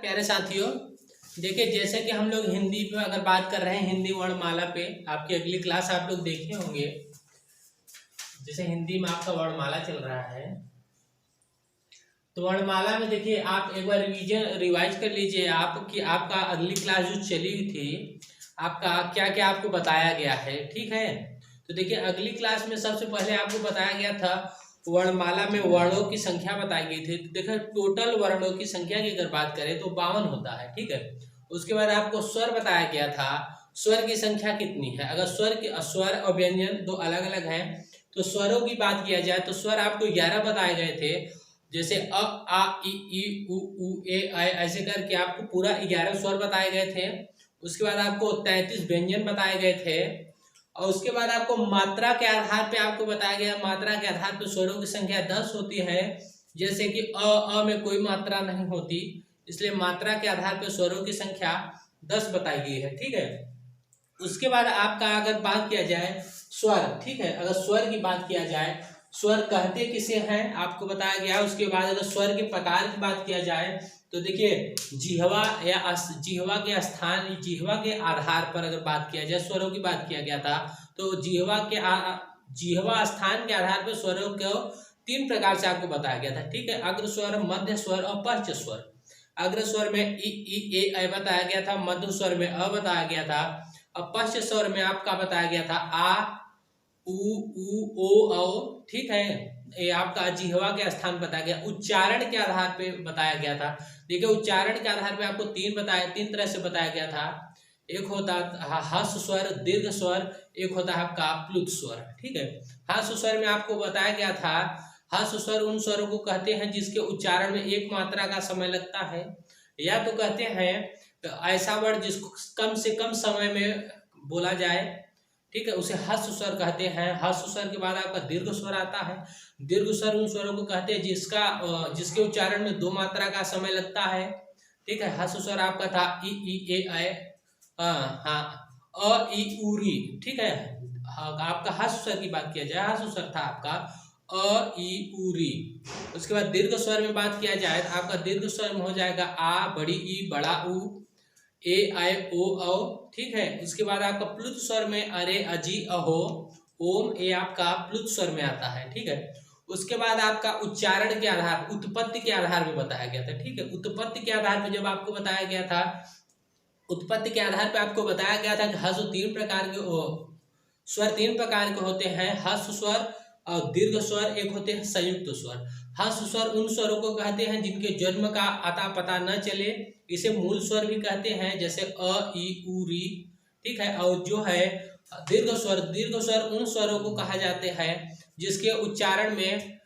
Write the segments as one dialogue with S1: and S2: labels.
S1: प्यारे साथियों, देखिए जैसे कि हम लोग हिंदी पे अगर बात कर रहे हैं, हिंदी वर्णमाला पे आपकी अगली क्लास आप लोग देखे होंगे। जैसे हिंदी में आपका वर्णमाला चल रहा है, तो वर्णमाला में देखिए आप एक बार रिवाइज कर लीजिए आप कि आपका अगली क्लास जो चली हुई थी, आपका क्या क्या आपको बताया गया है। ठीक है, तो देखिए अगली क्लास में सबसे पहले आपको बताया गया था वर्णमाला में वर्णों की संख्या बताई गई थी। तो देखो टोटल वर्णों की संख्या की अगर बात करें तो 52 होता है। ठीक है, उसके बाद आपको स्वर बताया गया था, स्वर की संख्या कितनी है। अगर स्वर और व्यंजन दो अलग अलग हैं, तो स्वरों की बात किया जाए तो स्वर आपको 11 बताए गए थे। जैसे अ आ ई उ ए ऐ ऐसे करके आपको पूरा 11 स्वर बताए गए थे। उसके बाद आपको 33 व्यंजन बताए गए थे, और उसके बाद आपको मात्रा के आधार पे आपको बताया गया, मात्रा के आधार पे स्वरों की संख्या 10 होती है। जैसे कि अ में कोई मात्रा नहीं होती, इसलिए मात्रा के आधार पे स्वरों की संख्या 10 बताई गई है। ठीक है, उसके बाद आपका अगर बात किया जाए स्वर, ठीक है, अगर स्वर की बात किया जाए, स्वर कहते किसे हैं आपको बताया गया। उसके बाद अगर स्वर के प्रकार की बात किया जाए तो देखिए जिह्वा या जिह्वा के स्थान, जिह्वा के आधार पर अगर बात किया जाए, स्वरों की बात किया गया था, तो जिह्वा स्थान के आधार पर स्वरों को 3 प्रकार से आपको बताया गया था। ठीक है, अग्र स्वर, मध्य स्वर और पश्च स्वर। अग्र स्वर में ई ए ऐ बताया गया था, मध्य स्वर में अ बताया गया था, और पश्च स्वर में आपका बताया गया था आ उ ओ औ। ठीक है, ये आपका जिह्वा के स्थान बताया गया। उच्चारण के आधार पे बताया गया था। देखिए उच्चारण के आधार पे आपको 3 तरह से बताया गया था। एक होता ह्रस्व स्वर, दीर्घ स्वर, एक होता है आपका प्लुत स्वर। ठीक है, ह्रस्व स्वर में आपको बताया गया था, ह्रस्व स्वर उन स्वरों को कहते हैं जिसके उच्चारण में एक मात्रा का समय लगता है, या तो कहते हैं ऐसा वर्ड जिसको कम से कम समय में बोला जाए। ठीक है, उसे ह्रस्व स्वर कहते हैं। ह्रस्व स्वर के बाद आपका दीर्घ स्वर आता है। दीर्घ स्वर उन स्वरों को कहते हैं जिसके उच्चारण में 2 मात्रा का समय लगता है। ठीक है, ह्रस्व स्वर आपका था ई ए ऐ, अ ई उ री। ठीक है, आपका ह्रस्व स्वर की बात किया जाए, ह्रस्व स्वर था आपका अ ई उ री। उसके बाद दीर्घ स्वर में बात किया जाए तो आपका दीर्घ स्वर में हो जाएगा आ बड़ी ई बड़ा उ, ए ऐ ओ औ। ठीक है, उसके बाद आपका प्लुत स्वर में अरे अजी अहो ओम, ए आपका प्लुत स्वर में आता है। ठीक है, उसके बाद आपका उच्चारण के आधार, उत्पत्ति के आधार पे बताया गया था। ठीक है, उत्पत्ति के आधार पे जब आपको बताया गया था, उत्पत्ति के आधार पे आपको बताया गया था कि ह्रस्व 3 प्रकार के स्वर 3 प्रकार के होते हैं, ह्रस्व स्वर और दीर्घ स्वर, एक होते हैं संयुक्त स्वर। ह्रस्व स्वर उन स्वरों को कहते हैं जिनके जन्म का अता पता न चले, इसे मूल स्वर भी कहते हैं, जैसे अ ई उ री। ठीक है, और जो है दीर्घ स्वर उन स्वरों को कहा जाते हैं जिसके उच्चारण में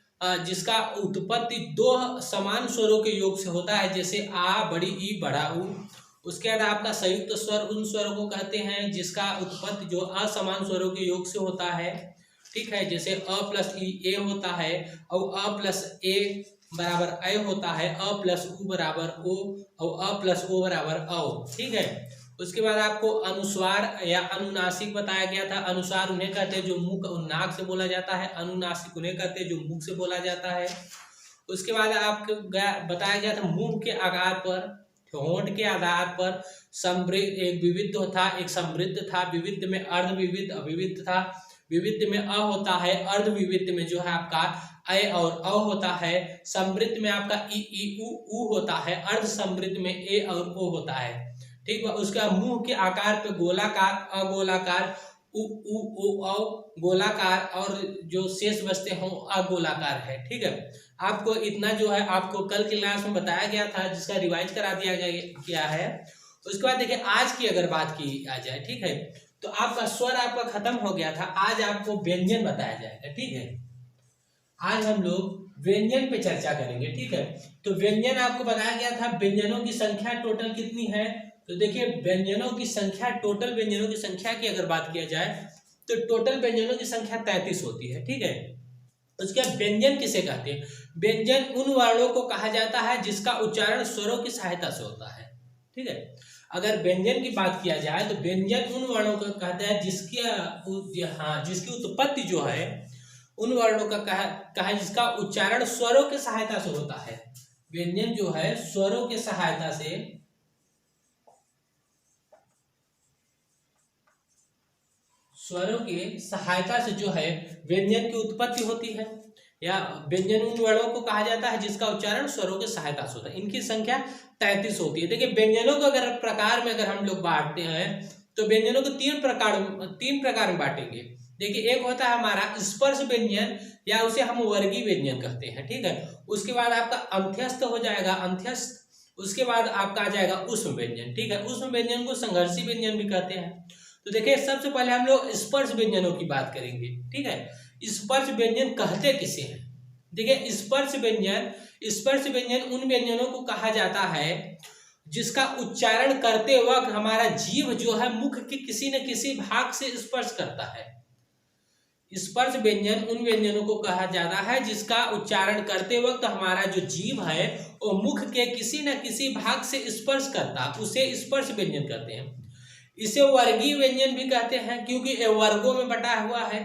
S1: जिसका उत्पत्ति 2 समान स्वरों के योग से होता है, जैसे आ बड़ी ई बड़ा ऊ। उसके बाद आपका संयुक्त स्वर उन स्वरों को कहते हैं जिसका उत्पत्ति जो असमान स्वरों के योग से होता है। ठीक है, जैसे अ प्लस ई ए होता है, और अ प्लस ए बराबर ऐ होता है, अ प्लस उ बराबर ओ, और अ प्लस ओ बराबर औ। ठीक है, उसके बाद आपको अनुस्वार या अनुनासिक बताया गया था। अनुस्वार उन्हें कहते हैं जो मुख और नाक से बोला जाता है, अनुनासिक उन्हें कहते हैं जो मुख से बोला जाता है। उसके बाद आपको बताया गया था मुंह के आकार पर, होंठ के आधार पर समृद्ध, एक विविध था, एक समृद्ध था। विविध में अर्ध विविध, अविविध था। विविध में अ होता है, अर्ध विविध में जो है आपका ऐ और अ होता है। समृद्ध में आपका ई उ होता है, अर्ध समृद्ध में ए और ओ होता है। ठीक है, उसका मुंह के आकार पे गोलाकार, अगोलाकार, उ ओ औ गोलाकार, और जो शेष बचते हों अगोलाकार है। ठीक है, आपको इतना जो है आपको कल की क्लास में बताया गया था, जिसका रिवाइज करा दिया गया है। उसके बाद देखिए आज की अगर बात की आ जाए, ठीक है, तो आपका स्वर आपका खत्म हो गया था, आज आपको व्यंजन बताया जाएगा। ठीक है, आज हम लोग व्यंजन पे चर्चा करेंगे। ठीक है, तो व्यंजन आपको बताया गया था, व्यंजनों की संख्या टोटल कितनी है। तो देखिए व्यंजनों की संख्या, टोटल व्यंजनों की संख्या की अगर बात किया जाए तो टोटल व्यंजनों की संख्या 33 होती है। ठीक है, उसके बाद व्यंजन किसे कहते हैं। व्यंजन उन वर्णों को कहा जाता है जिसका उच्चारण स्वरों की सहायता से होता है। ठीक है, अगर व्यंजन की बात किया जाए तो व्यंजन उन वर्णों को कहते हैं जिसकी उत्पत्ति जो है उन वर्णों का कहा जिसका उच्चारण स्वरों की सहायता से होता है। व्यंजन जो है स्वरों के सहायता से जो है व्यंजन की उत्पत्ति होती है, या व्यंजन उन वर्णों को कहा जाता है जिसका उच्चारण स्वरों के सहायता से होता है। इनकी संख्या 33 होती है। देखिए व्यंजनों को अगर प्रकार में अगर हम लोग बांटते हैं तो व्यंजनों को तीन प्रकार में बांटेंगे। देखिए एक होता है हमारा स्पर्श व्यंजन, या उसे हम वर्गीय व्यंजन कहते हैं, ठीक है। उसके बाद आपका अंत्यस्थ हो जाएगा, अंत्यस्थ। उसके बाद आपका आ जाएगा ऊष्म व्यंजन, ठीक है। ऊष्म व्यंजन को संघर्षी व्यंजन भी कहते हैं। तो देखिए सबसे पहले हम लोग स्पर्श व्यंजनों की बात करेंगे, ठीक है। स्पर्श व्यंजन कहते किसे हैं? देखिए स्पर्श व्यंजन उन व्यंजनों को कहा जाता है जिसका उच्चारण करते वक्त हमारा जीभ जो है मुख के किसी न किसी भाग से स्पर्श करता है। स्पर्श व्यंजन उन व्यंजनों को कहा जाता है जिसका उच्चारण करते वक्त हमारा जो जीभ है वो मुख के किसी न किसी भाग से स्पर्श करता, उसे स्पर्श व्यंजन कहते हैं। इसे वर्गीय व्यंजन भी कहते हैं क्योंकि ये वर्गों में बटा हुआ है,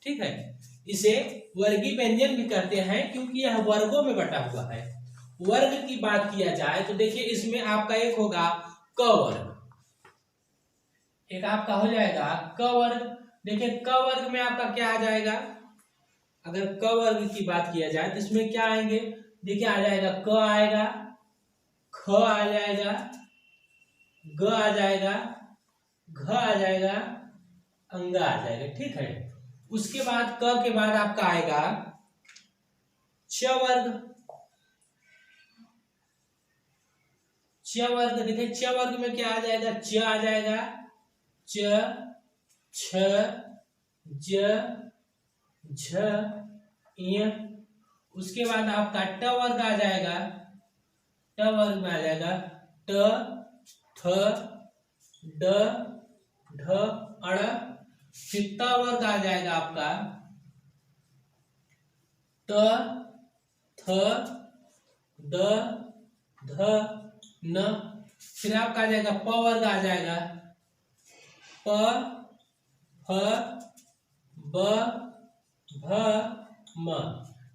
S1: ठीक है। इसे वर्गीय व्यंजन भी कहते हैं क्योंकि यह वर्गों में बटा हुआ है। वर्ग की बात किया जाए तो देखिए इसमें आपका एक होगा क वर्ग, एक आपका हो जाएगा क वर्ग। देखिए क वर्ग में आपका क्या आ जाएगा? अगर क वर्ग की बात किया जाए तो इसमें क्या आएंगे? देखिए आ जाएगा क आएगा, ख आ जाएगा, ग आ जाएगा, घ आ जाएगा, अंग आ जाएगा, ठीक है। उसके बाद क के बाद आपका आएगा च वर्ग। च वर्ग देखिए च वर्ग में क्या आ जाएगा? च आ जाएगा, च, छ, ज, झ, य। उसके बाद आपका ट वर्ग आ जाएगा, ट वर्ग में आ जाएगा ट, थ, ड, ढ, अड़। फिर त वर्ग आ जाएगा आपका त, थ, द, ध, न। फिर आपका आ जाएगा प वर्ग आ जाएगा प, फ, ब, भ, म,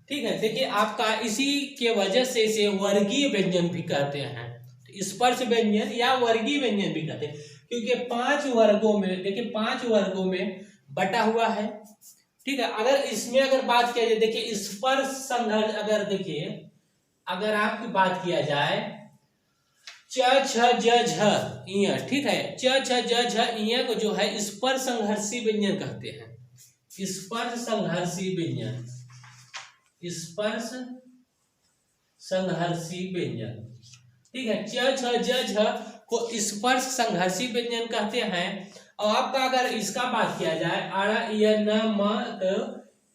S1: ठीक है। देखिए आपका इसी के वजह से इसे वर्गीय व्यंजन भी कहते हैं, स्पर्श व्यंजन या वर्गीय व्यंजन भी कहते हैं क्योंकि 5 वर्गों में, देखिए 5 वर्गों में बटा हुआ है, ठीक है। अगर इसमें अगर बात किया जाए, देखिए स्पर्श संघर्ष, अगर देखिए अगर आपकी बात किया जाए च, छ, ज, झ, इ, ठीक है। च, छ, ज, झ, इ को जो है स्पर्श संघर्षी व्यंजन कहते हैं। स्पर्श संघर्षी व्यंजन, स्पर्श संघर्षी व्यंजन, ठीक है। च, छ, ज, झ को स्पर्श संघर्षी व्यंजन कहते हैं। और आपका अगर इसका बात किया जाए अड़, य, न, म, तो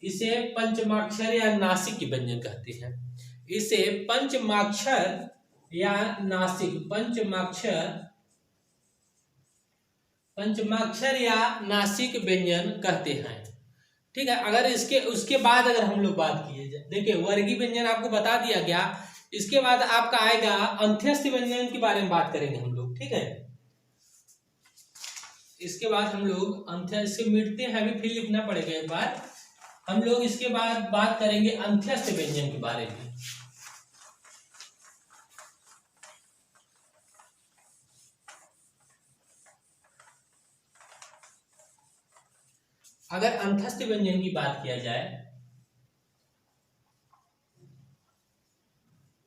S1: इसे पंचमाक्षर या नासिक व्यंजन कहते हैं। इसे पंचमाक्षर या नासिक, पंचमाक्षर या नासिक व्यंजन कहते हैं, ठीक है। अगर इसके उसके बाद अगर हम लोग बात किए जाए, देखिए वर्गीय व्यंजन आपको बता दिया गया। इसके बाद आपका आएगा अंत्यस्थ व्यंजन के बारे में बात करेंगे हम लोग, ठीक है। इसके बाद हम लोग अंत्यस्थ से मिटते हैं, अभी फिर लिखना पड़ेगा एक बार। हम लोग इसके बाद बात करेंगे अंत्यस्थ व्यंजन के बारे में। अगर अंत्यस्थ व्यंजन की बात किया जाए,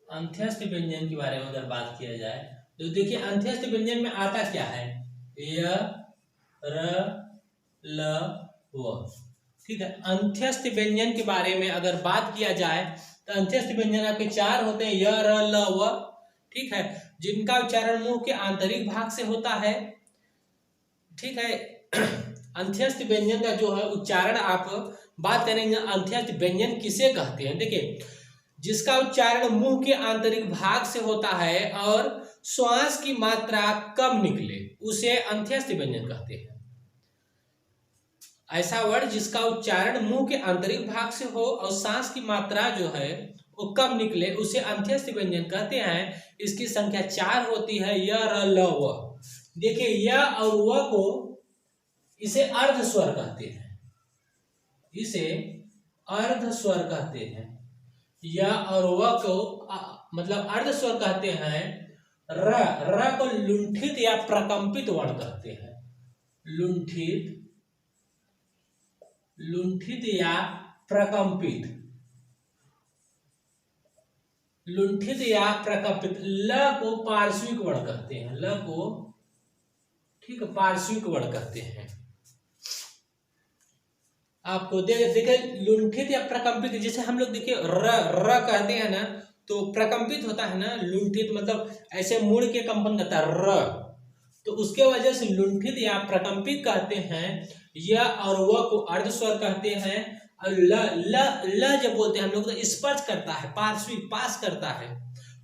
S1: अंत्यस्थ व्यंजन के बारे में अगर बात किया जाए तो देखिए अंत्यस्थ व्यंजन में आता क्या है? य, र, ल, व, ठीक है। अंत्यस्थ व्यंजन के बारे में अगर बात किया जाए तो अंत्यस्थ व्यंजन आपके 4 होते हैं, य, र, ल, व, ठीक है, जिनका उच्चारण मुंह के आंतरिक भाग से होता है, ठीक है। अंत्यस्थ व्यंजन का जो है उच्चारण आप बात करेंगे अंत्यस्थ व्यंजन किसे कहते हैं। देखिए जिसका उच्चारण मुंह के आंतरिक भाग से होता है और श्वास की मात्रा कम निकले उसे अंत्यस्थ व्यंजन कहते हैं। ऐसा वर्ड जिसका उच्चारण मुंह के आंतरिक भाग से हो और सांस की मात्रा जो है वो कम निकले उसे अंत्यस्थ व्यंजन कहते हैं। इसकी संख्या 4 होती है, य, र, ल, व। देखिए य और व को इसे अर्ध स्वर कहते हैं, इसे अर्ध स्वर कहते हैं। य और व को मतलब अर्ध स्वर कहते हैं। र, र को लुंठित या प्रकंपित वर्ण कहते हैं। लुंठित, लुंठित या प्रकंपित, लुंठित या प्रकंपित। ल को पार्श्विक वर्ण कहते हैं। ल को, ठीक है, पार्श्विक वर्ण कहते हैं। आपको देखिए लुंठित या प्रकंपित, जैसे हम लोग देखिए र कहते हैं ना, तो प्रकंपित होता है ना, लुंठित मतलब ऐसे मुड़ के कंपन करता है र, तो उसके वजह से लुंठित या प्रकंपित कहते हैं। य और व को अर्ध स्वर कहते हैं। और ल ल ल जब बोलते हैं हम लोग तो स्पर्श करता है, पार्श्विक, पास करता है,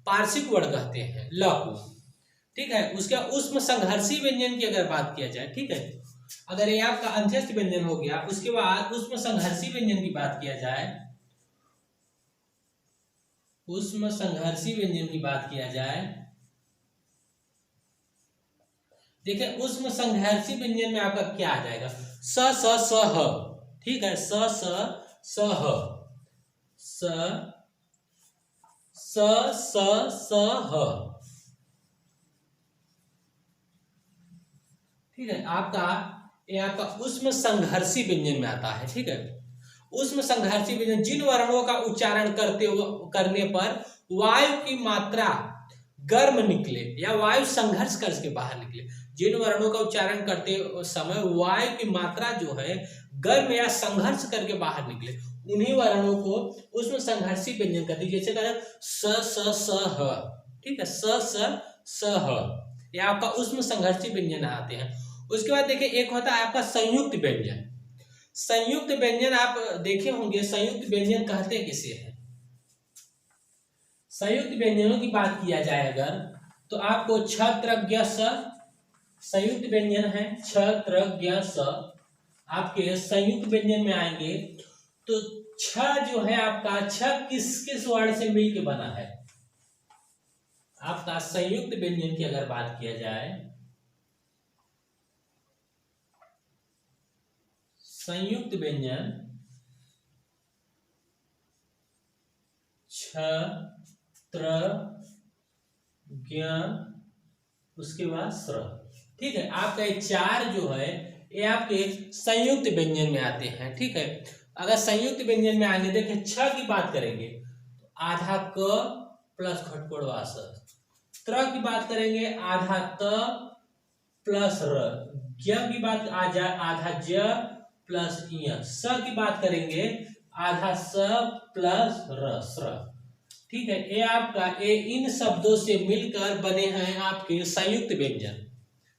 S1: पार्श्विक वर्ण कहते हैं ल को, ठीक है। उसके उष्म संघर्षी व्यंजन की अगर बात किया जाए, ठीक है, अगर ये आपका अंत्यस्थ व्यंजन हो गया, उसके बाद उष्म संघर्षी व्यंजन की बात किया जाए, उष्म संघर्षी व्यंजन की बात किया जाए, देखिए उष्म संघर्षी व्यंजन में आपका क्या आ जाएगा, स स स ह, ठीक है, स स स ह, स स स स ह, ठीक है। आपका ये आपका उष्म संघर्षी व्यंजन में आता है, ठीक है। उष्म संघर्षी व्यंजन जिन वर्णों का उच्चारण करने पर वायु की मात्रा गर्म निकले या वायु संघर्ष करके बाहर निकले, जिन वर्णों का उच्चारण करते समय वायु की मात्रा जो है गर्म या संघर्ष करके बाहर निकले, उन्हीं वर्णों को उष्म संघर्षी व्यंजन कहते हैं। जैसे कहें स स स ह, ठीक है, स स स ह, ये आपका उष्म संघर्षी व्यंजन आते हैं। उसके बाद देखिए एक होता है आपका संयुक्त व्यंजन। संयुक्त व्यंजन आप देखे होंगे, संयुक्त व्यंजन कहते किसे हैं। संयुक्त व्यंजनों की बात किया जाए अगर, तो आपको छ त्र ज्ञ स संयुक्त व्यंजन है। छ त्र ज्ञ स आपके संयुक्त व्यंजन में आएंगे। तो छ जो है आपका, छ किस किस वर्ण से मिलकर बना है। आपका संयुक्त व्यंजन की अगर बात किया जाए, संयुक्त व्यंजन छ त्र ज्ञ उसके बाद स्र, ठीक है। आपका ये चार जो है ये आपके संयुक्त व्यंजन में आते हैं, ठीक है। अगर संयुक्त व्यंजन में आएंगे, देखिए छ की बात करेंगे तो आधा क प्लस खटकोड़वा स, त्र की बात करेंगे आधा त प्लस र, ज्ञ की बात आधा ज प्लस य, स की बात करेंगे आधा स प्लस र, स्र, ठीक है। ये आपका ये इन शब्दों से मिलकर बने हैं आपके संयुक्त व्यंजन,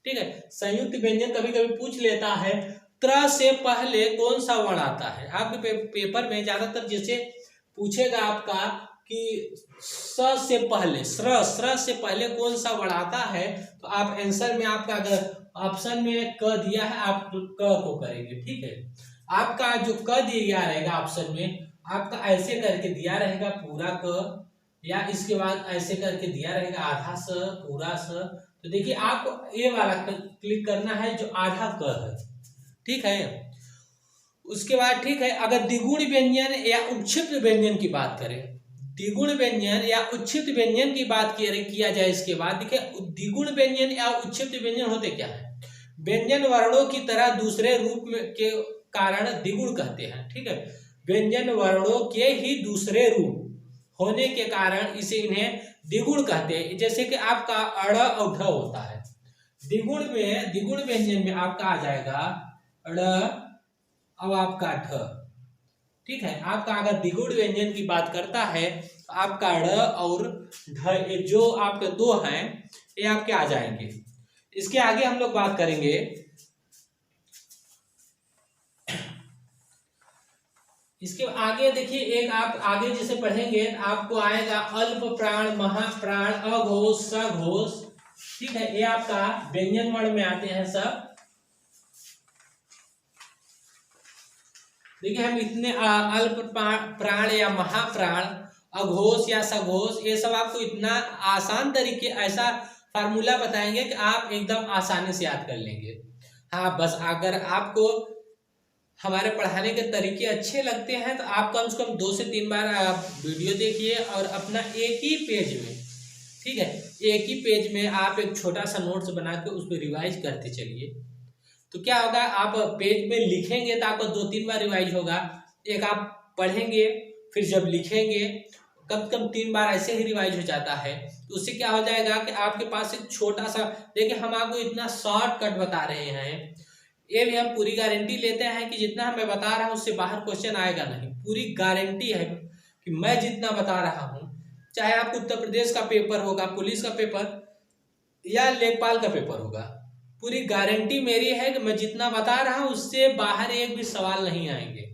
S1: ठीक है। संयुक्त व्यंजन कभी कभी पूछ लेता है त्र से पहले कौन सा वर्ण आता है। आपके पेपर में ज्यादातर जैसे पूछेगा आपका कि स से पहले, स्र से पहले कौन सा वर्ण आता है, तो आप आंसर में आपका अगर ऑप्शन में क दिया है आप क को करेंगे, ठीक है। आपका जो क दिया रहेगा ऑप्शन में, आपका ऐसे करके दिया रहेगा पूरा क, या इसके बाद ऐसे करके दिया रहेगा आधा स पूरा स। तो देखिए आपको ये वाला क्लिक करना है जो आधा क है, ठीक है। उसके बाद ठीक है, अगर द्विगुण व्यंजन या उक्षिप्त व्यंजन की बात करें, द्विगुण व्यंजन या उक्षिप्त व्यंजन की बात किया जाए, इसके बाद देखिए द्विगुण व्यंजन या उक्षिप्त व्यंजन होते क्या है। व्यंजन वर्णों की तरह दूसरे रूप में के कारण द्विगुण कहते हैं, ठीक है। व्यंजन वर्णों के ही दूसरे रूप होने के कारण इसे इन्हें द्विगुण कहते हैं। जैसे कि आपका अड़ और ढ होता है, द्विगुण में, द्विगुण व्यंजन में आपका आ जाएगा अड़ अब आपका ढ, ठीक है। आपका अगर द्विगुण व्यंजन की बात करता है तो आपका ड़ और ढ जो आपके दो हैं ये आपके आ जाएंगे। इसके आगे हम लोग बात करेंगे, इसके आगे देखिए एक आप आगे जैसे पढ़ेंगे आपको आएगा अल्प प्राण, महाप्राण, अघोष, सघोष, ठीक है। ये आपका व्यंजन वर्ण में आते हैं सब। देखिए हम इतने अल्प प्राण या महाप्राण, अघोष या सघोष, ये सब आपको इतना आसान तरीके ऐसा फार्मूला बताएंगे कि आप एकदम आसानी से याद कर लेंगे। हाँ बस अगर आपको हमारे पढ़ाने के तरीके अच्छे लगते हैं तो आप कम से कम 2 से 3 बार आप वीडियो देखिए और अपना एक ही पेज में, ठीक है, एक ही पेज में आप एक छोटा सा नोट्स बना के उस पर रिवाइज करते चलिए। तो क्या होगा, आप पेज में लिखेंगे तो आपको 2-3 बार रिवाइज होगा। एक आप पढ़ेंगे, फिर जब लिखेंगे कम से कम 3 बार ऐसे ही रिवाइज हो जाता है। तो उससे क्या हो जाएगा कि आपके पास एक छोटा सा, देखिए हम आपको इतना शॉर्टकट बता रहे हैं, ये भी हम पूरी गारंटी लेते हैं कि जितना मैं बता रहा हूँ उससे बाहर क्वेश्चन आएगा नहीं। पूरी गारंटी है कि मैं जितना बता रहा हूँ, चाहे आपको उत्तर प्रदेश का पेपर होगा, पुलिस का पेपर या लेखपाल का पेपर होगा, पूरी गारंटी मेरी है कि मैं जितना बता रहा हूँ उससे बाहर एक भी सवाल नहीं आएंगे।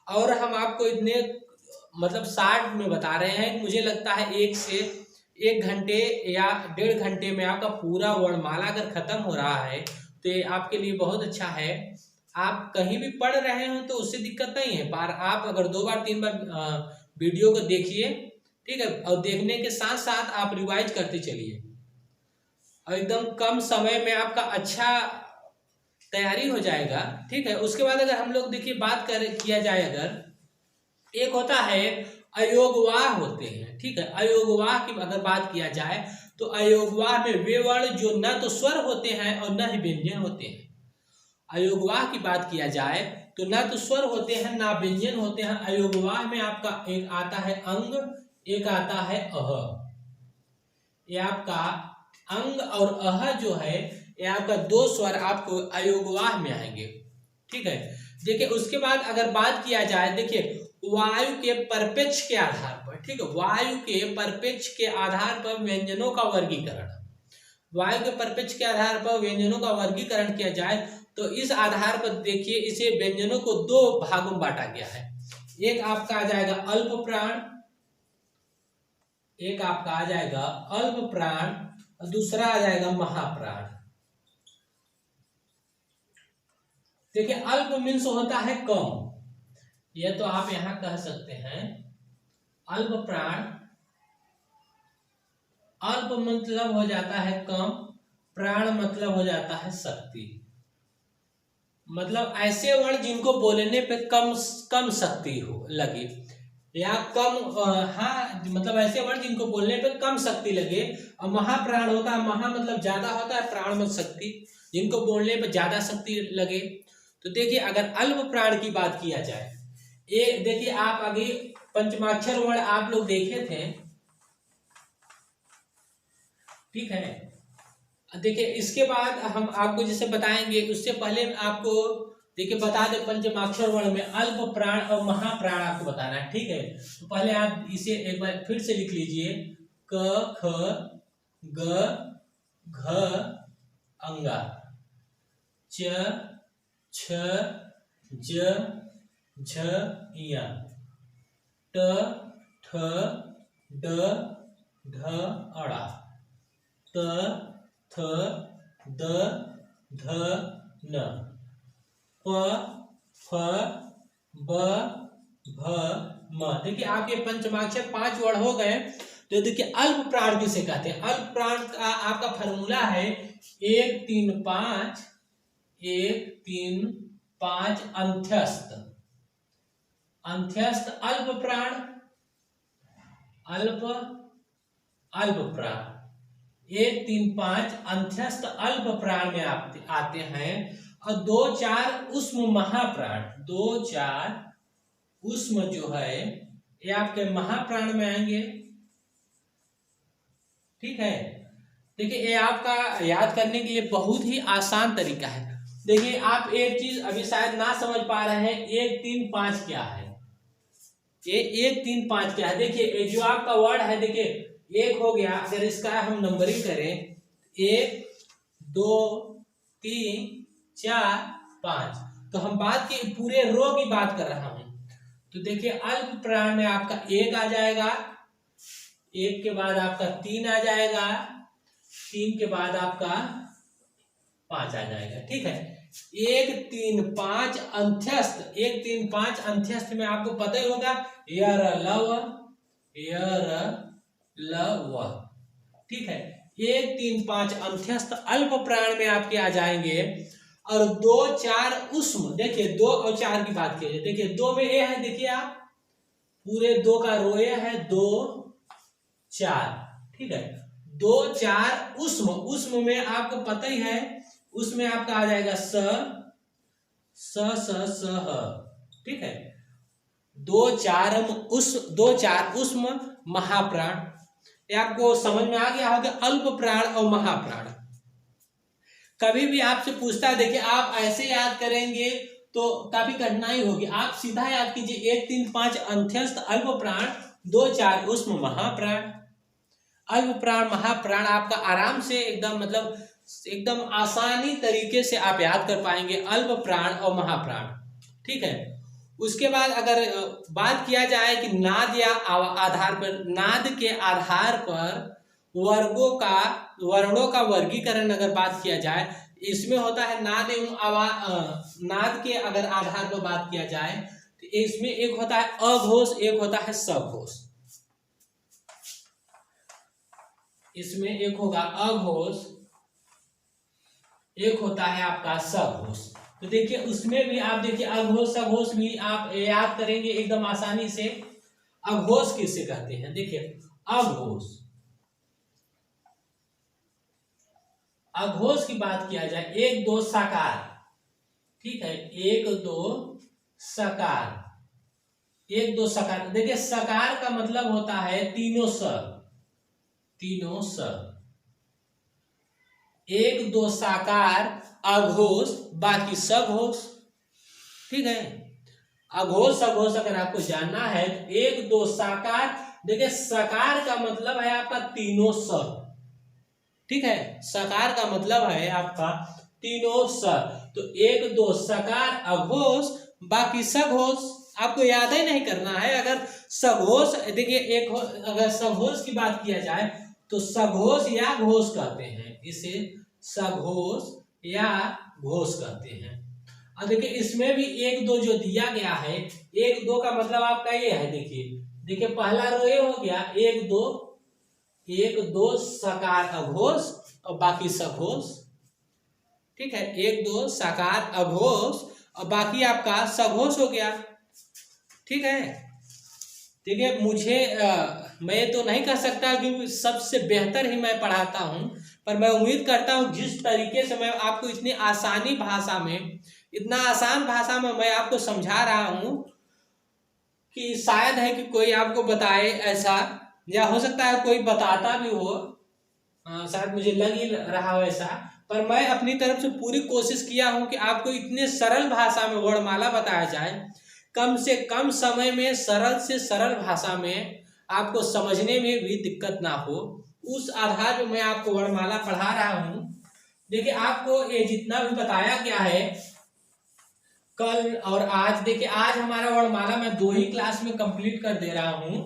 S1: और हम आपको इतने मतलब 60 में बता रहे हैं, मुझे लगता है 1 से 1 घंटे या 1.5 घंटे में आपका पूरा वर्णमाला अगर खत्म हो रहा है तो ये आपके लिए बहुत अच्छा है। आप कहीं भी पढ़ रहे हो तो उससे दिक्कत नहीं है, पर आप अगर 2 बार 3 बार वीडियो को देखिए, ठीक है, और देखने के साथ साथ आप रिवाइज करते चलिए और एकदम कम समय में आपका अच्छा तैयारी हो जाएगा, ठीक है। उसके बाद अगर हम लोग देखिए बात किया जाए, अगर एक होता है अयोगवाह होते हैं, ठीक है, अयोगवाह की अगर बात किया जाए तो अयोगवाह में वे वर्ण जो न तो स्वर होते हैं और न ही व्यंजन होते हैं। अयोगवाह की बात किया जाए तो न तो स्वर होते हैं ना व्यंजन होते हैं। अयोगवाह में आपका एक आता है अंग, एक आता है अह। ये आपका अंग और अह जो है ये आपका 2 स्वर आपको अयोगवाह में आएंगे, ठीक है। देखिए उसके बाद अगर बात किया जाए, देखिए वायु के परपेक्ष के आधार पर, ठीक है, वायु के परपेक्ष के आधार पर व्यंजनों का वर्गीकरण, वायु के परपेक्ष के आधार पर व्यंजनों का वर्गीकरण किया जाए तो इस आधार पर देखिए इसे व्यंजनों को 2 भागों में बांटा गया है। एक आपका आ जाएगा अल्प प्राण, एक आपका आ जाएगा अल्प प्राण और दूसरा आ जाएगा महाप्राण। देखिए अल्प मीन्स होता है कम, यह तो आप यहां कह सकते हैं अल्प प्राण, अल्प मतलब हो जाता है कम, प्राण मतलब हो जाता है शक्ति, मतलब ऐसे वर्ण जिनको बोलने पे कम शक्ति हो लगे या कम हाँ मतलब ऐसे वर्ण जिनको बोलने पे कम शक्ति लगे। और महाप्राण होता है, महा मतलब ज्यादा होता है, प्राण मतलब शक्ति, जिनको बोलने पे ज्यादा शक्ति लगे। तो देखिए अगर अल्प प्राण की बात किया जाए, ये देखिए आप आगे पंचमाक्षर वर्ण आप लोग देखे थे, ठीक है। देखिए इसके बाद हम आपको जैसे बताएंगे उससे पहले आपको देखिए बता दे पंचमाक्षर वर्ण में अल्प प्राण और महाप्राण आपको बताना है, ठीक है। तो पहले आप इसे एक बार फिर से लिख लीजिए, क ख ग घ अंगा, च छ ज झ इया, ट ठ ड ढ अड़ा, त थ द ध न, प फ ब भ म। देखिए आपके पंचमाक्षर 5 वर्ण हो गए। तो देखिए अल्प प्राण किसे कहते हैं, अल्प प्राण का आपका फॉर्मूला है 1 3 5, 1 3 5 अंत्यस्थ, अंत्यस्थ अल्प प्राण, अल्प अल्प प्राण, 1 3 5 अंत्यस्थ अल्प प्राण में आते हैं। और 2 4 उष्म महाप्राण, 2 4 उष्म जो है ये आपके महाप्राण में आएंगे, ठीक है। देखिए ये आपका याद करने के लिए बहुत ही आसान तरीका है। देखिए आप एक चीज अभी शायद ना समझ पा रहे हैं, 1 3 5 क्या है, ये 1 3 5 क्या है। देखिए जो आपका वर्ड है, देखिए 1 हो गया, अगर इसका हम नंबरिंग करें 1 2 3 4 5, तो हम बात की पूरे रो की बात कर रहा हूं। तो देखिए अल्प प्राण में आपका 1 आ जाएगा, 1 के बाद आपका 3 आ जाएगा, 3 के बाद आपका 5 आ जाएगा, ठीक है। 1 3 5 अंत्यस्थ, 1 3 5 अंत्यस्थ में आपको पता ही होगा यर लव, ठीक है। 1 3 5 अंत्यस्थ अल्प प्राण में आपके आ जाएंगे। और 2 4 उष्म। देखिए 2 और 4 की बात की जाए, देखिए 2 में ए है, देखिए आप पूरे 2 का रो ए है, 2 4, ठीक है। 2 4 उष्म, उष्म में आपको पता ही है, उसमें आपका आ जाएगा स ह, ठीक है। 2 4 उष्म महाप्राण, ये आपको समझ में आ गया होगा। अल्प प्राण और महाप्राण, कभी भी आपसे पूछता है, देखिए आप ऐसे याद करेंगे तो काफी कठिनाई होगी। आप सीधा याद कीजिए 1 3 5 अंत्यस्थ अल्प प्राण, 2 4 उष्म महाप्राण। अल्प प्राण महाप्राण आपका आराम से एकदम मतलब एकदम आसानी तरीके से आप याद कर पाएंगे, अल्प प्राण और महाप्राण, ठीक है। उसके बाद अगर बात किया जाए कि नाद या आधार पर, नाद के आधार पर वर्णों का वर्गीकरण अगर बात किया जाए, इसमें होता है नाद एवं नाद के अगर आधार पर बात किया जाए तो इसमें एक होता है अघोष, एक होता है सघोष। इसमें एक होगा अघोष, एक होता है आपका सघोष। तो देखिए उसमें भी आप देखिए अघोष सघोष भी आप याद करेंगे एकदम आसानी से। अघोष किसे कहते हैं, देखिए अघोष, अघोष की बात किया जाए 1 2 सकार, ठीक है, 1 2 सकार, 1 2 सकार। देखिए सकार का मतलब होता है तीनों स, तीनों स। 1 2 साकार अघोष, बाकी सघोष, ठीक है। अघोष सघोष अगर आपको जानना है तो 1 2 साकार, देखिए सकार का मतलब है आपका तीनों स, ठीक है। सकार का मतलब है आपका तीनों स। तो 1 2 सकार अघोष, बाकी सघोष। आपको याद ही नहीं करना है। अगर सघोष, देखिए एक अगर सघोष की बात किया जाए तो सघोष या घोष कहते हैं, इसे सघोष या घोष कहते हैं। अब देखिए इसमें भी 1 2 जो दिया गया है, 1 2 का मतलब आपका ये है, देखिए पहला रो ये हो गया 1 2 सकार अघोष और बाकी सघोष, ठीक है। 1 2 सकार अघोष और बाकी आपका सघोष हो गया, ठीक है। देखिए मुझे मैं तो नहीं कह सकता कि सबसे बेहतर ही मैं पढ़ाता हूं, पर मैं उम्मीद करता हूं जिस तरीके से मैं आपको इतनी आसानी भाषा में, इतना आसान भाषा में मैं आपको समझा रहा हूं कि शायद है कि कोई आपको बताए ऐसा, या हो सकता है कोई बताता भी हो, शायद मुझे लग ही रहा हो ऐसा। पर मैं अपनी तरफ से पूरी कोशिश किया हूं कि आपको इतने सरल भाषा में वर्णमाला बताया जाए, कम से कम समय में सरल से सरल भाषा में आपको समझने में भी दिक्कत ना हो, उस आधार पर मैं आपको वर्णमाला पढ़ा रहा हूं। देखिए आपको ये जितना भी बताया गया है कल और आज, देखिए आज हमारा वर्णमाला मैं 2 ही क्लास में कंप्लीट कर दे रहा हूं।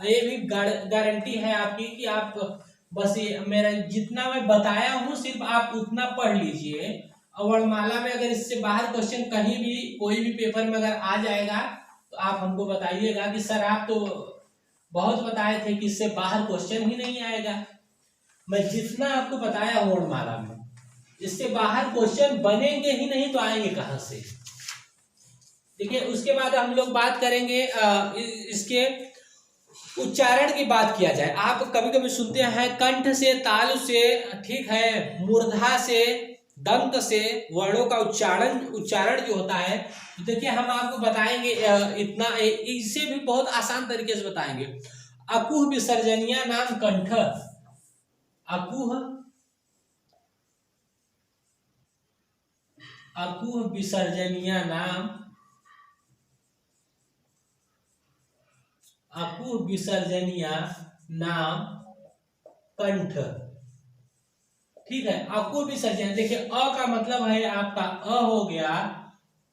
S1: ये भी गारंटी है आपकी कि आप बस ये मेरा जितना मैं बताया हूं सिर्फ आप उतना पढ़ लीजिए। और वर्णमाला में अगर इससे बाहर क्वेश्चन कहीं भी कोई भी पेपर में अगर आ जाएगा तो आप हमको बताइएगा कि सर आप तो बहुत बताए थे कि इससे बाहर क्वेश्चन ही नहीं आएगा। मैं जितना आपको बताया वर्णमाला में, इससे बाहर क्वेश्चन बनेंगे ही नहीं तो आएंगे कहां से। देखिए उसके बाद हम लोग बात करेंगे इसके उच्चारण की बात किया जाए। आप कभी कभी सुनते हैं कंठ से, तालु से, ठीक है, मूर्धा से, दंत से वर्णों का उच्चारण जो होता है, देखिए हम आपको बताएंगे इतना, इसे भी बहुत आसान तरीके से बताएंगे। अकुह विसर्जनीय नाम कंठ, अकुह विसर्जनीय नाम, अकुह विसर्जनीय नाम कंठ, ठीक है। अकुह विसर्जन, देखिए अ का मतलब है आपका अ हो गया,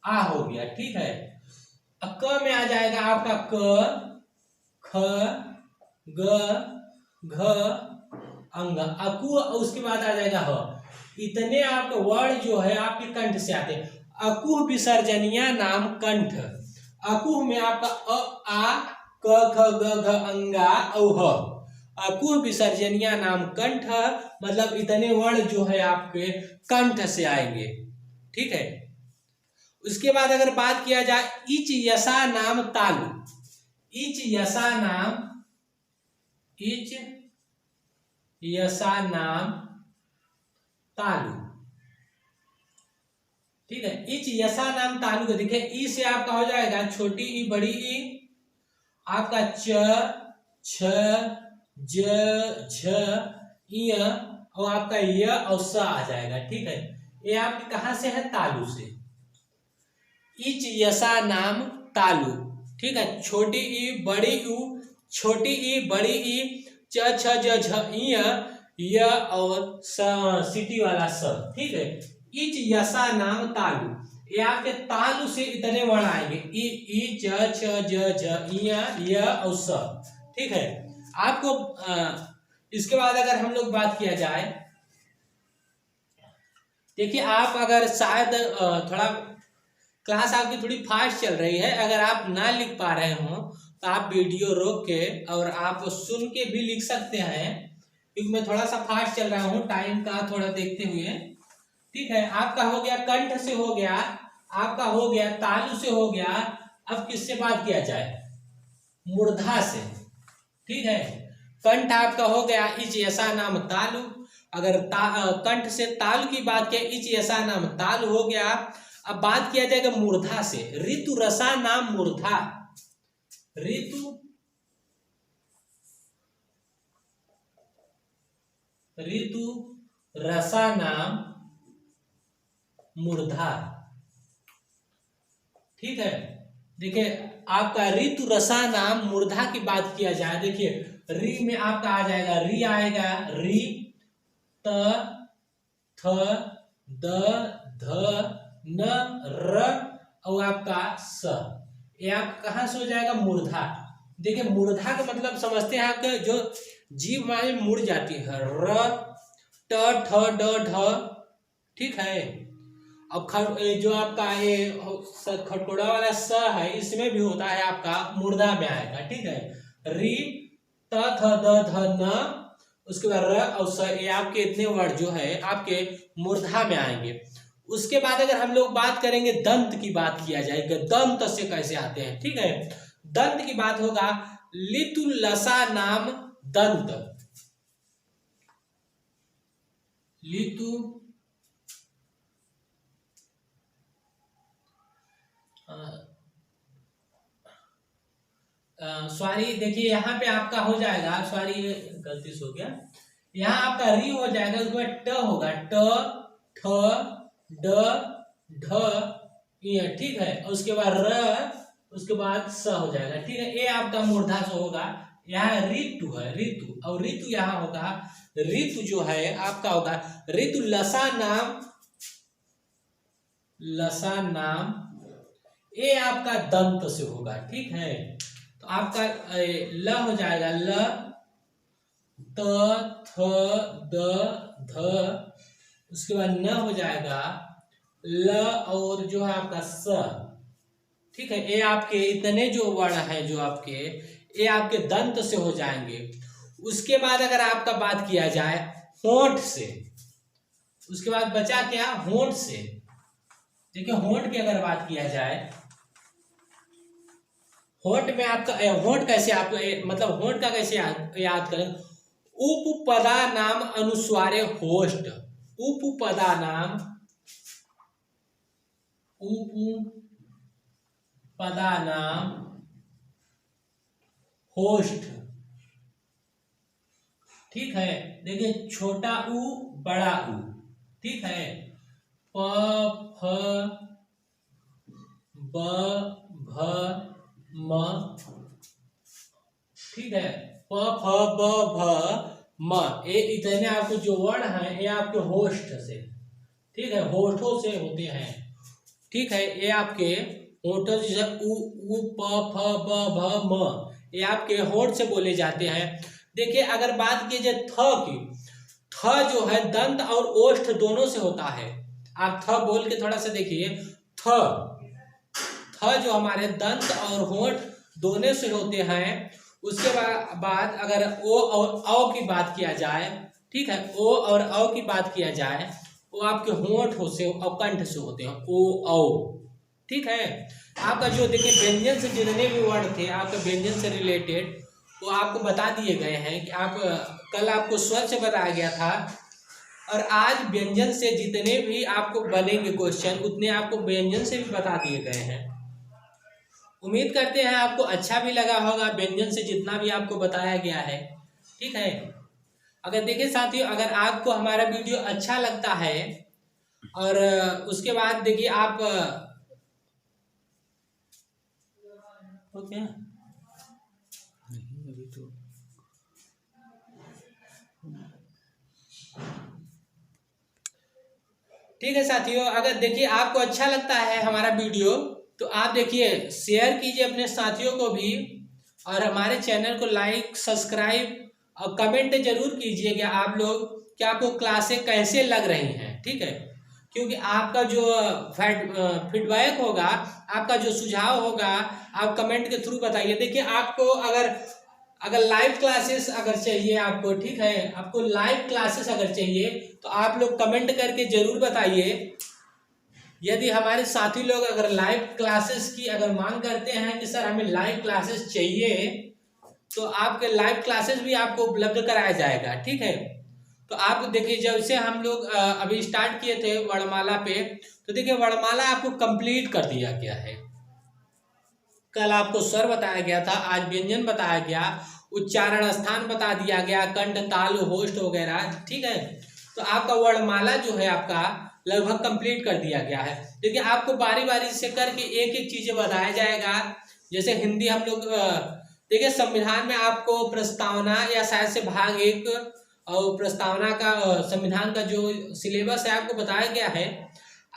S1: आ हो गया, ठीक है। क में आ जाएगा आपका क, ख, ग, घ, अंग, अकुह, उसके बाद आ जाएगा ह। इतने आपके वर्ड जो है आपके कंठ से आते हैं। अकुह विसर्जनीय नाम कंठ, अकुह में आपका अ, आ, क, ख, ग, घ, अंगा औ ह। अकुह विसर्जनीय नाम कंठ, मतलब इतने वर्ण जो है आपके कंठ से आएंगे, ठीक है। उसके बाद अगर बात किया जाए इच यसा नाम तालु, इच यसा नाम, इच यसा नाम तालु, ठीक है। इच यसा नाम तालु को देखिए, ई से आपका हो जाएगा छोटी ई बड़ी ई, आपका च छ ज झ य और आपका य और स आ जाएगा, ठीक है। ये आपके कहां से है? तालु से। इच यसा नाम तालु, ठीक है। छोटी ई बड़ी ऊ, छोटी ई बड़ी ई, च छ ज झ य और स सिटी वाला स, ठीक है। इच यसा नाम तालु, ये आपके तालु से इतने वर्ण आएंगे, ई च छ ज झ य और स, ठीक है। आपको इसके बाद अगर हम लोग बात किया जाए, देखिए आप अगर शायद थोड़ा क्लास आपकी थोड़ी फास्ट चल रही है, अगर आप ना लिख पा रहे हो तो आप वीडियो रोक के और आप सुन के भी लिख सकते हैं, क्योंकि मैं थोड़ा सा फास्ट चल रहा हूँ टाइम का थोड़ा देखते हुए, ठीक है। आपका हो गया कंठ से, हो गया आपका हो गया तालु से, हो गया। अब किससे बात किया जाए? मूर्धा से, ठीक है। कंठ आपका हो गया इच यसा नाम तालु, अगर कंठ से तालु की बात किया, इच यसा नाम तालु हो गया। अब बात किया जाएगा मूर्धा से, ऋतु रसा नाम मूर्धा, ऋतु रसा नाम मूर्धा, ठीक है। देखिए आपका ऋतु रसा नाम मूर्धा की बात किया जाए, देखिए री में आपका आ जाएगा, री आएगा, री त थ द ध न र और आपका स, ये आपका कहां से हो जाएगा? मूर्धा। देखिए मूर्धा का मतलब समझते हैं, आपका जो जीभ हमारी मुड़ जाती है, र ट ठ ड ढ, ठीक है। अब जो आपका ये खटोड़ा वाला स है, इसमें भी होता है आपका मूर्धा में आएगा, ठीक है। री त थ द ध न, उसके बाद र और स, ये आपके इतने वर्ड जो है आपके मूर्धा में आएंगे। उसके बाद अगर हम लोग बात करेंगे दंत की बात किया जाएगा, दंत से कैसे आते हैं, ठीक है। दंत की बात होगा लितु लसा नाम दंत, लितु सॉरी, देखिए यहाँ पे आपका हो जाएगा, सॉरी गलती से हो गया, यहाँ आपका री हो जाएगा, उसके बाद ट होगा, ट ठ ड ढ य, ठीक है। उसके बाद र, उसके बाद स हो जाएगा, ठीक है। ये आपका मूर्धा से होगा। यहाँ ऋतु है, ऋतु, और ऋतु यहाँ होगा, ऋतु जो है आपका होगा ऋतु लसा नाम, लसा नाम, ये आपका दंत से होगा, ठीक है। तो आपका ल हो जाएगा, ल त थ द ध, उसके बाद न हो जाएगा ल और जो है आपका स, ठीक है। ये आपके इतने जो वर्ण है जो आपके, ये आपके दंत से हो जाएंगे। उसके बाद अगर आपका बात किया जाए होंठ से, उसके बाद बचा क्या? होंठ से। देखिए होंठ की अगर बात किया जाए, होंठ में आपका होंठ कैसे, आप मतलब होंठ का कैसे याद करें? उपपदा नाम अनुस्वारे होष्ट, उपपदा नाम, उपपदा नाम होष्ट, ठीक है। देखिए छोटा उ बड़ा उ, ठीक है। प फ ब भ म, ठीक है। प फ ब भ म, ये इतने आपको जो वर्ण है ये आपके होष्ठ से, ठीक है, होठों से होते हैं, ठीक है। ये आपके होठों से उ प फ ब भ म, ये आपके होठ से बोले जाते हैं। देखिए अगर बात की जाए थ की, थ जो है दंत और ओष्ठ दोनों से होता है। आप थ बोल के थोड़ा सा देखिए, थ जो हमारे दंत और होठ दोनों से होते हैं। उसके बाद अगर ओ और औ की बात किया जाए, ठीक है, ओ और औ की बात किया जाए, वो आपके होंठ हो से और कंठ से होते हैं, ओ औ। ठीक है, आपका जो देखिए व्यंजन से जितने भी वर्ड थे आपका व्यंजन से रिलेटेड वो आपको बता दिए गए हैं कि आप कल आपको स्वर से बताया गया था और आज व्यंजन से जितने भी आपको बनेंगे क्वेश्चन उतने आपको व्यंजन से भी बता दिए गए हैं। उम्मीद करते हैं आपको अच्छा भी लगा होगा व्यंजन से जितना भी आपको बताया गया है। ठीक है, अगर देखिए साथियों, अगर आपको हमारा वीडियो अच्छा लगता है और उसके बाद देखिए आप ओके नहीं अभी तो ठीक है साथियों, अगर देखिए आपको अच्छा लगता है हमारा वीडियो तो आप देखिए शेयर कीजिए अपने साथियों को भी और हमारे चैनल को लाइक सब्सक्राइब और कमेंट जरूर कीजिए कि आप लोग कि आपको क्लासें कैसे लग रही हैं। ठीक है, क्योंकि आपका जो फीडबैक होगा, आपका जो सुझाव होगा आप कमेंट के थ्रू बताइए। देखिए आपको अगर लाइव क्लासेस अगर चाहिए आपको, ठीक है, आपको लाइव क्लासेस अगर चाहिए तो आप लोग कमेंट करके जरूर बताइए। यदि हमारे साथी लोग अगर लाइव क्लासेस की अगर मांग करते हैं कि सर हमें लाइव क्लासेस चाहिए तो आपके लाइव क्लासेस भी आपको उपलब्ध कराया जाएगा। ठीक है, तो आप देखिए जब से हम लोग अभी स्टार्ट किए थे वर्णमाला पे, तो देखिए वर्णमाला आपको कंप्लीट कर दिया गया है। कल आपको स्वर बताया गया था, आज व्यंजन बताया गया, उच्चारण स्थान बता दिया गया, कंठ ताल होस्ट वगैरह। ठीक है, तो आपका वर्णमाला जो है आपका लगभग कंप्लीट कर दिया गया है। देखिए आपको बारी बारी से करके एक एक चीजें बताया जाएगा। जैसे हिंदी हम लोग देखिए संविधान में आपको प्रस्तावना या शायद से भाग 1 और प्रस्तावना का संविधान का जो सिलेबस है आपको बताया गया है।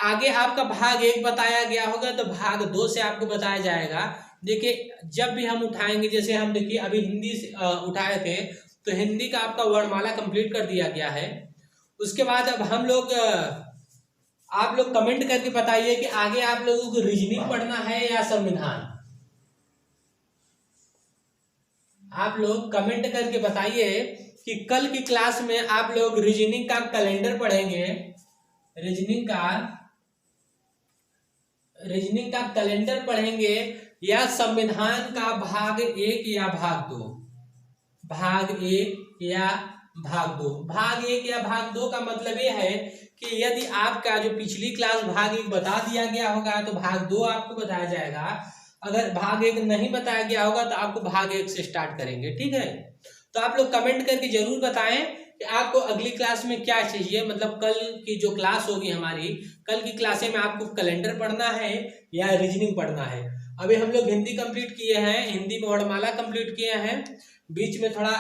S1: आगे आपका भाग 1 बताया गया होगा तो भाग 2 से आपको बताया जाएगा। देखिए जब भी हम उठाएंगे, जैसे हम देखिए अभी हिंदी से उठाए थे तो हिंदी का आपका वर्णमाला कंप्लीट कर दिया गया है। उसके बाद अब हम लोग आप लोग कमेंट करके बताइए कि आगे आप लोगों को रीजनिंग पढ़ना है या संविधान। आप लोग कमेंट करके बताइए कि कल की क्लास में आप लोग रीजनिंग का कैलेंडर पढ़ेंगे, रीजनिंग का कैलेंडर पढ़ेंगे या संविधान का भाग 1 या भाग 2। भाग 1 या भाग 2। भाग 1 या भाग 2 का मतलब ये है कि यदि आपका जो पिछली क्लास भाग 1 बता दिया गया होगा तो भाग 2 आपको बताया जाएगा। अगर भाग 1 नहीं बताया गया होगा तो आपको भाग 1 से स्टार्ट करेंगे। ठीक है, तो आप लोग कमेंट करके जरूर बताएं कि आपको अगली क्लास में क्या चाहिए। मतलब कल की जो क्लास होगी हमारी, कल की क्लासे में आपको कैलेंडर पढ़ना है या रीजनिंग पढ़ना है। अभी हम लोग हिंदी कंप्लीट किए हैं, हिंदी में वर्णमाला कंप्लीट किए हैं, बीच में थोड़ा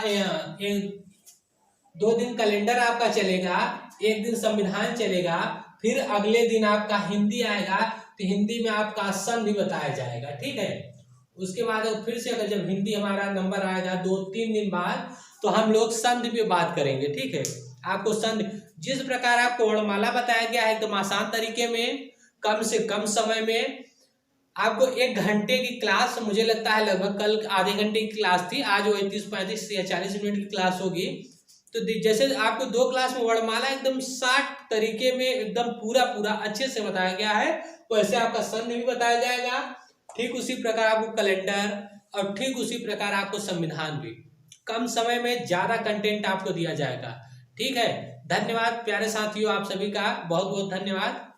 S1: 2 दिन कैलेंडर आपका चलेगा, 1 दिन संविधान चलेगा, फिर अगले दिन आपका हिंदी आएगा तो हिंदी में आपका संधि बताया जाएगा। ठीक है, उसके बाद फिर से अगर जब हिंदी हमारा नंबर आएगा 2-3 दिन बाद तो हम लोग संधि पे बात करेंगे। ठीक है, आपको संधि जिस प्रकार आपको वर्णमाला बताया गया है एकदम आसान तरीके में, कम से कम समय में आपको 1 घंटे की क्लास, मुझे लगता है लगभग कल आधे घंटे की क्लास थी, आज वो 30-35 या 40 मिनट की क्लास होगी। तो जैसे आपको 2 क्लास में वर्णमाला एकदम 60 तरीके में एकदम पूरा अच्छे से बताया गया है, वैसे आपका संधि भी बताया जाएगा। ठीक उसी प्रकार आपको कैलेंडर और ठीक उसी प्रकार आपको संविधान भी कम समय में ज्यादा कंटेंट आपको दिया जाएगा। ठीक है, धन्यवाद प्यारे साथियों, आप सभी का बहुत बहुत धन्यवाद।